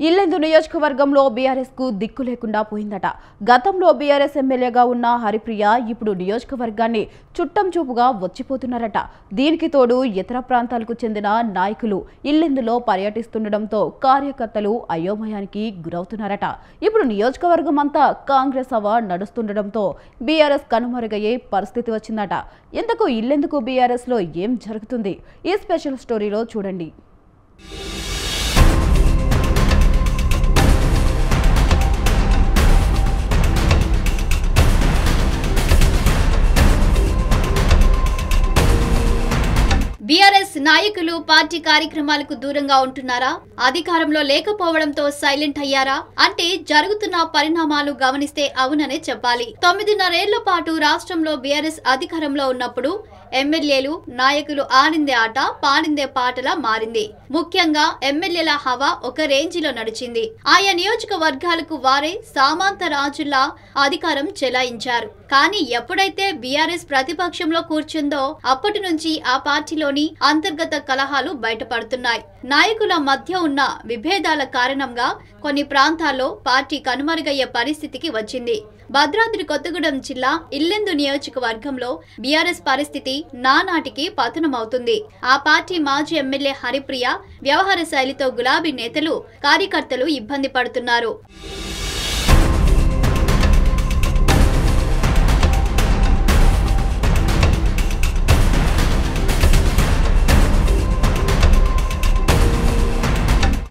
ఇల్లెందు నియోజకవర్గంలో బీఆర్ఎస్ కు దిక్కు లేకుండా పోయిందట. గతంలో బీఆర్ఎస్ ఎమ్మెల్యేగా ఉన్న హరిప్రియ ఇప్పుడు నియోజకవర్గాన్ని చుట్టం చూపుగా వచ్చిపోతున్నారట. దీనికి తోడు ఇతర ప్రాంతాలకు చెందిన నాయకులు ఇల్లెందులో పర్యటిస్తుండటంతో కార్యకర్తలు అయోమయానికి గురవుతున్నారట. ఇప్పుడు నియోజకవర్గం అంతా కాంగ్రెస్ హవా నడుస్తుండటంతో బీఆర్ఎస్ కనుమరుగయ్యే పరిస్థితి వచ్చిందట. ఇంతకు ఇల్లెందుకు బీఆర్ఎస్ లో ఏం జరుగుతుంది? ఈ స్పెషల్ స్టోరీలో చూడండి. బీఆర్ఎస్ నాయకులు పార్టీ కార్యక్రమాలకు దూరంగా ఉంటున్నారా? అధికారంలో లేకపోవడంతో సైలెంట్ అయ్యారా అంటే జరుగుతున్న పరిణామాలు గమనిస్తే అవుననే చెప్పాలి. 9.5 ఏళ్ల పాటు రాష్ట్రంలో బీఆర్ఎస్ అధికారంలో ఉన్నప్పుడు ఎమ్మెల్యేలు నాయకులు ఆడిందే ఆట పాడిందే పాటలా మారింది. ముఖ్యంగా ఎమ్మెల్యేల హవా ఒక రేంజిలో నడిచింది. ఆయా నియోజకవర్గాలకు వారే సామంత రాజుల్లా అధికారం చెలాయించారు. కానీ ఎప్పుడైతే బీఆర్ఎస్ ప్రతిపక్షంలో కూర్చుందో అప్పటి నుంచి ఆ పార్టీలోని అంతర్గత కలహాలు బయటపడుతున్నాయి. నాయకుల మధ్య ఉన్న విభేదాల కారణంగా కొన్ని ప్రాంతాల్లో పార్టీ కనుమరుగయ్యే పరిస్థితికి వచ్చింది. భద్రాద్రి కొత్తగూడెం జిల్లా ఇల్లెందు నియోజకవర్గంలో బీఆర్ఎస్ పరిస్థితి నానాటికి పతనమవుతుంది. ఆ పార్టీ మాజీ ఎమ్మెల్యే హరిప్రియ వ్యవహార శైలితో గులాబీ నేతలు కార్యకర్తలు ఇబ్బంది పడుతున్నారు.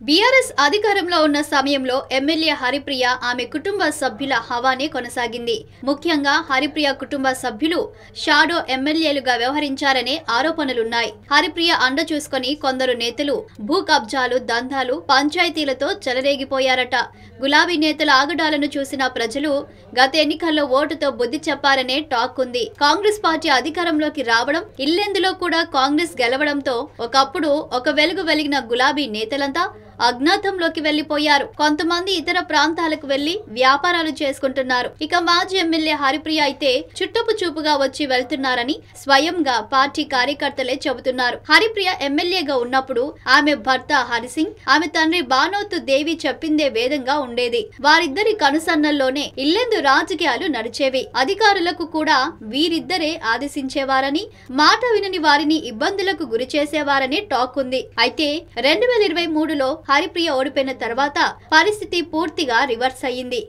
బీఆర్ఎస్ అధికారంలో ఉన్న సమయంలో ఎమ్మెల్యే హరిప్రియ ఆమె కుటుంబ సభ్యుల హవానే కొనసాగింది. ముఖ్యంగా హరిప్రియ కుటుంబ సభ్యులు షాడో ఎమ్మెల్యేలుగా వ్యవహరించారనే ఆరోపణలున్నాయి. హరిప్రియ అండ చూసుకుని కొందరు నేతలు భూ కబ్జాలు, దందాలు, పంచాయతీలతో చెలరేగిపోయారట. గులాబీ నేతల ఆగడాలను చూసిన ప్రజలు గత ఎన్నికల్లో ఓటుతో బుద్ధి చెప్పారనే టాక్ ఉంది. కాంగ్రెస్ పార్టీ అధికారంలోకి రావడం, ఇల్లెందులో కూడా కాంగ్రెస్ గెలవడంతో ఒకప్పుడు ఒక వెలుగు వెలిగిన గులాబీ నేతలంతా అజ్ఞాతంలోకి వెళ్లిపోయారు. కొంతమంది ఇతర ప్రాంతాలకు వెళ్లి వ్యాపారాలు చేసుకుంటున్నారు. ఇక మాజీ ఎమ్మెల్యే హరిప్రియ అయితే చుట్టపు చూపుగా వచ్చి వెళ్తున్నారని స్వయంగా పార్టీ కార్యకర్తలే చెబుతున్నారు. హరిప్రియ ఎమ్మెల్యేగా ఉన్నప్పుడు ఆమె భర్త హరిసింగ్, ఆమె తండ్రి బానోతు దేవి చెప్పిందే వేదంగా ఉండేది. వారిద్దరి కనుసన్నల్లోనే ఇల్లెందు రాజకీయాలు నడిచేవి. అధికారులకు కూడా వీరిద్దరే ఆదేశించేవారని, మాట వినని వారిని ఇబ్బందులకు గురి చేసేవారని టాక్ ఉంది. అయితే 2023లో హరిప్రియ ఓడిపోయిన తర్వాత పరిస్థితి పూర్తిగా రివర్స్ అయ్యింది.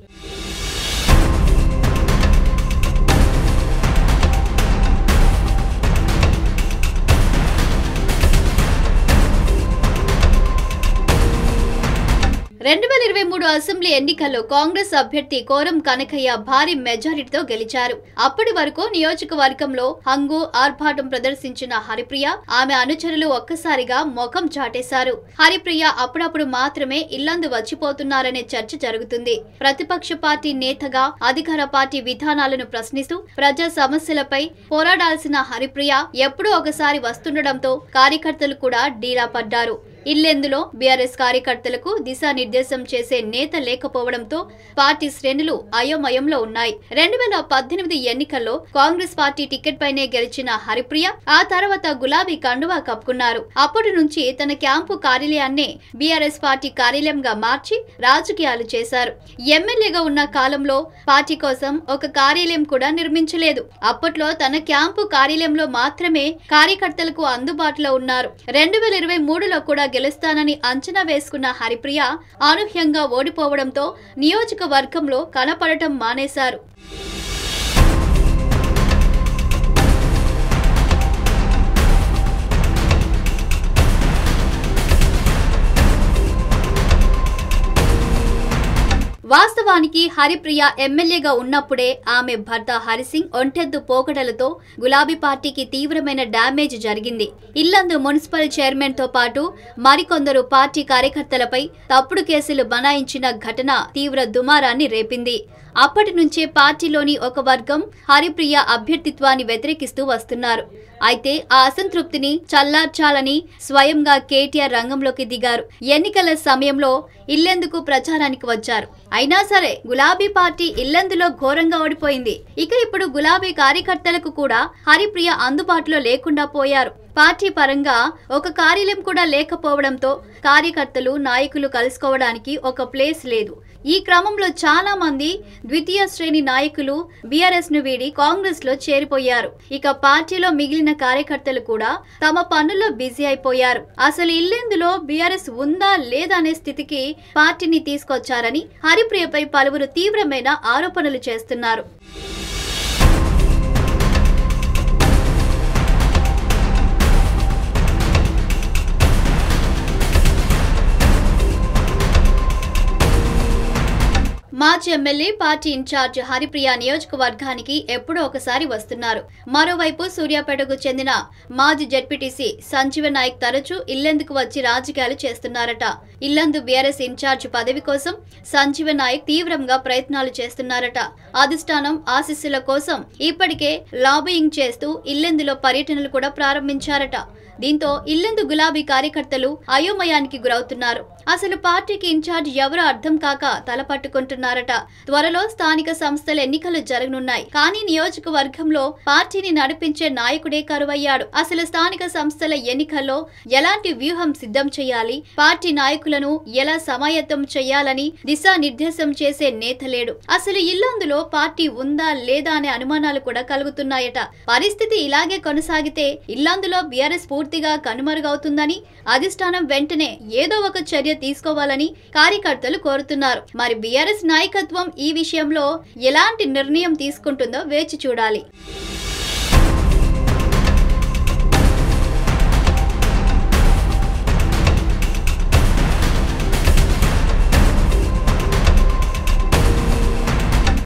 అసెంబ్లీ ఎన్నికల్లో కాంగ్రెస్ అభ్యర్థి కోరం కనకయ్య భారీ మెజారిటీతో గెలిచారు. అప్పటి వరకు నియోజకవర్గంలో హంగు ఆర్భాటం ప్రదర్శించిన హరిప్రియ, ఆమె అనుచరులు ఒక్కసారిగా ముఖం చాటేశారు. హరిప్రియ అప్పుడప్పుడు మాత్రమే ఇల్లందు వచ్చిపోతున్నారనే చర్చ జరుగుతుంది. ప్రతిపక్ష పార్టీ నేతగా అధికార పార్టీ విధానాలను ప్రశ్నిస్తూ ప్రజా సమస్యలపై పోరాడాల్సిన హరిప్రియ ఎప్పుడో ఒకసారి వస్తుండటంతో కార్యకర్తలు కూడా డీలా పడ్డారు. ఇల్లెందులో బీఆర్ఎస్ కార్యకర్తలకు దిశానిర్దేశం చేసే నేత లేకపోవడంతో పార్టీ శ్రేణులు అయోమయంలో ఉన్నాయి. 2018 ఎన్నికల్లో కాంగ్రెస్ పార్టీ టికెట్ పైనే గెలిచిన హరిప్రియ ఆ తర్వాత గులాబీ కండువా కప్పుకున్నారు. అప్పటి నుంచి తన క్యాంపు కార్యాలయాన్నే బీఆర్ఎస్ పార్టీ కార్యాలయంగా మార్చి రాజకీయాలు చేశారు. ఎమ్మెల్యేగా ఉన్న కాలంలో పార్టీ కోసం ఒక కార్యాలయం కూడా నిర్మించలేదు. అప్పట్లో తన క్యాంపు కార్యాలయంలో మాత్రమే కార్యకర్తలకు అందుబాటులో ఉన్నారు. 2023లో కూడా గెలుస్తానని అంచనా వేసుకున్న హరిప్రియ అనూహ్యంగా ఓడిపోవడంతో నియోజకవర్గంలో కనపడటం మానేశారు. వాస్తవానికి హరిప్రియ ఎమ్మెల్యేగా ఉన్నప్పుడే ఆమె భర్త హరిసింగ్ ఒంటెద్దు పోకడలతో గులాబీ పార్టీకి తీవ్రమైన డ్యామేజ్ జరిగింది. ఇల్లందు మున్సిపల్ చైర్మన్ తో పాటు మరికొందరు పార్టీ కార్యకర్తలపై తప్పుడు కేసులు బనాయించిన ఘటన తీవ్ర దుమారాన్ని రేపింది. అప్పటి నుంచే పార్టీలోని ఒక వర్గం హరిప్రియ అభ్యర్థిత్వాన్ని వ్యతిరేకిస్తూ వస్తున్నారు. అయితే ఆ అసంతృప్తిని చల్లార్చాలని స్వయంగా కేటీఆర్ రంగంలోకి దిగారు. ఎన్నికల సమయంలో ఇల్లెందుకు ప్రచారానికి వచ్చారు. అయినా సరే గులాబీ పార్టీ ఇల్లెందులో ఘోరంగా ఓడిపోయింది. ఇక ఇప్పుడు గులాబీ కార్యకర్తలకు కూడా హరిప్రియ అందుబాటులో లేకుండా పోయారు. పార్టీ పరంగా ఒక కార్యాలయం కూడా లేకపోవడంతో కార్యకర్తలు నాయకులు కలుసుకోవడానికి ఒక ప్లేస్ లేదు. ఈ క్రమంలో చాలా మంది ద్వితీయ శ్రేణి నాయకులు బీఆర్ఎస్ ను వీడి కాంగ్రెస్ లో చేరిపోయారు. ఇక పార్టీలో మిగిలిన కార్యకర్తలు కూడా తమ పనుల్లో బిజీ అయిపోయారు. అసలు ఇల్లెందులో బీఆర్ఎస్ ఉందా లేదా అనే స్థితికి పార్టీని తీసుకొచ్చారని హరిప్రియపై పలువురు తీవ్రమైన ఆరోపణలు చేస్తున్నారు. మాజీ ఎమ్మెల్యే పార్టీ ఇన్ఛార్జ్ హరిప్రియ నియోజకవర్గానికి ఎప్పుడో ఒకసారి వస్తున్నారు. మరోవైపు సూర్యాపేటకు చెందిన మాజీ జెడ్పీటీసీ సంజీవ నాయక్ తరచూ ఇల్లెందుకు వచ్చి రాజకీయాలు చేస్తున్నారట. ఇల్లందు బీఆర్ఎస్ ఇన్ఛార్జ్ పదవి కోసం సంజీవ నాయక్ తీవ్రంగా ప్రయత్నాలు చేస్తున్నారట. అధిష్టానం ఆశీస్సుల కోసం ఇప్పటికే లాబియింగ్ చేస్తూ ఇల్లెందులో పర్యటనలు కూడా ప్రారంభించారట. దీంతో ఇల్లెందు గులాబీ కార్యకర్తలు అయోమయానికి గురవుతున్నారు. అసలు పార్టీకి ఇన్ఛార్జ్ ఎవరో అర్థం కాక తలపట్టుకుంటున్నారట. త్వరలో స్థానిక సంస్థల ఎన్నికలు జరగనున్నాయి. కానీ నియోజకవర్గంలో పార్టీని నడిపించే నాయకుడే కరువయ్యాడు. అసలు స్థానిక సంస్థల ఎన్నికల్లో ఎలాంటి వ్యూహం సిద్ధం చేయాలి, పార్టీ నాయకులను ఎలా సమాయత్తం చేయాలని దిశానిర్దేశం చేసే నేత లేడు. అసలు ఇల్లందులో పార్టీ ఉందా లేదా అనే అనుమానాలు కూడా కలుగుతున్నాయట. పరిస్థితి ఇలాగే కొనసాగితే ఇల్లందులో బీఆర్ఎస్ పూర్తిగా కనుమరుగవుతుందని అధిష్టానం వెంటనే ఏదో ఒక చర్య తీసుకోవాలని కార్యకర్తలు కోరుతున్నారు. మరి బీఆర్ఎస్ నాయకత్వం ఈ విషయంలో ఎలాంటి నిర్ణయం తీసుకుంటుందో వేచి చూడాలి.